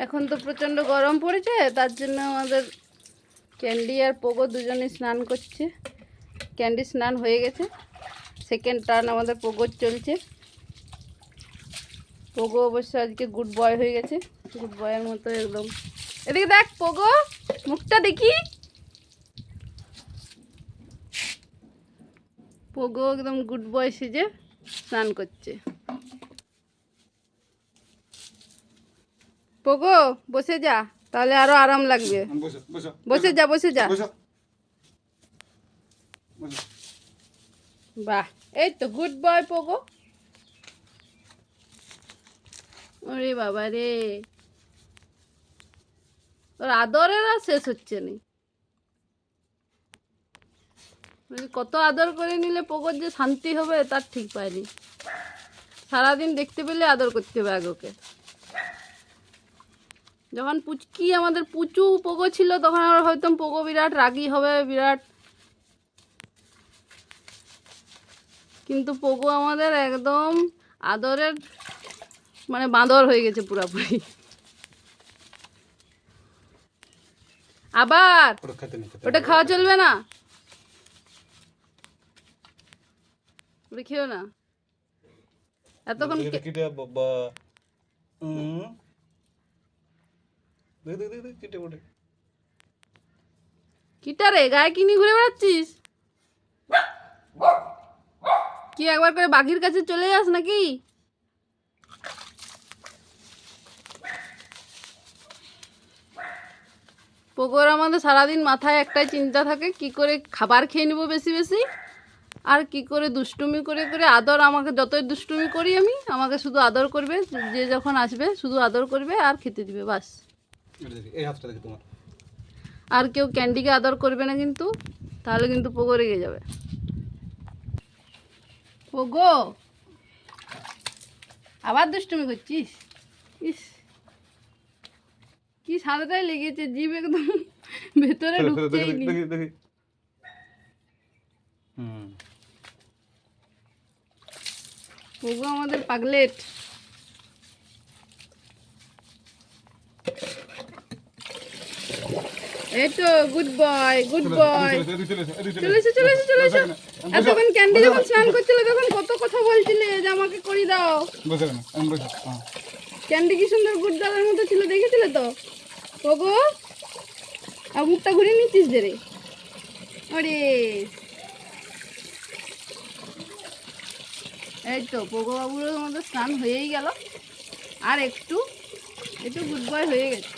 এখন তো প্রচণ্ড গরম পড়েছে, তার জন্য আমাদের ক্যান্ডি আর পোগো দুজনেই স্নান করছে। ক্যান্ডি স্নান হয়ে গেছে, সেকেন্ড টার্ন আমাদের পোগোর চলছে। পোগো অবশ্য আজকে গুড বয় হয়ে গেছে, গুড বয়ের মতো একদম। এদিকে দেখ পোগো, মুখটা দেখি। পোগো একদম গুড বয় সেজে স্নান করছে। পোগো বসে যা, তাহলে আরো আরাম লাগবে। বসে যা, বসে যা। বাহ, এই তো গুড বয় পোগো। ওরে বাবা রে, ওর আদরের আর শেষ হচ্ছে না। কত আদর করে নিলে পোগোর যে শান্তি হবে তার ঠিক পায়নি। সারাদিন দেখতে পেলে আদর করতে হবে আগোকে। যখন পুচকি আমাদের পুচু পোগো ছিল তখন আমরা ভাবতাম পোগো বিরাট রাগী হবে, বিরাট, কিন্তু পোগো আমাদের একদম আদরের মানে বাঁদর হয়ে গেছে পুরাপুরি। আবার ওটা খাওয়া চলবে না, ওটা খেও না এতক্ষণ। কিটা রে, গায়ে কিনি ঘুরে বেড়াচ্ছিস কি? একবার করে বাঘির কাছে চলে যাস নাকি? পোগোর আমাদের সারাদিন মাথায় একটাই চিন্তা থাকে, কি করে খাবার খেয়ে নেবো বেশি বেশি, আর কি করে দুষ্টুমি করে করে আদর। আমাকে যতই দুষ্টুমি করি আমি, আমাকে শুধু আদর করবে, যে যখন আসবে শুধু আদর করবে আর খেতে দিবে, বাস। আর কেউ ক্যান্ডিকে আদর করবে না কিন্তু, তাহলে কিন্তু পোগো রেগে যাবে। পোগো আবার দুষ্টুমি করছিস? ইস, কি সাদাটাই লেগেছে, জিভ একদম ভেতরে ঢুকছেই নি। পোগো আমাদের পাগলেট। এই তো গুড বয়, গুড বয়। চলে এসো, চলে এসো, চলে এসো। এতক্ষণ ক্যান্ডি যখন স্নান করছিল তখন কত কথা বলছিলে যে আমাকে করি দাও। ক্যান্ডি কি সুন্দর গুড দাদার মতো ছিল, দেখেছিলে তো পোগো? আর মুখটা ঘুরিয়ে নিচ্ছিস যে রে, ওরে। এই তো পোগো বাবুর আমাদের স্নান হয়েই গেল, আর একটু একটু গুড বয় হয়ে গেছে।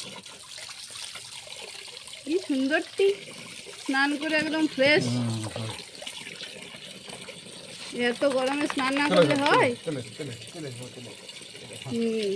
কি সুন্দরটি স্নান করে একদম ফ্রেশ। এত গরমে স্নান না করলে হয়? হুম।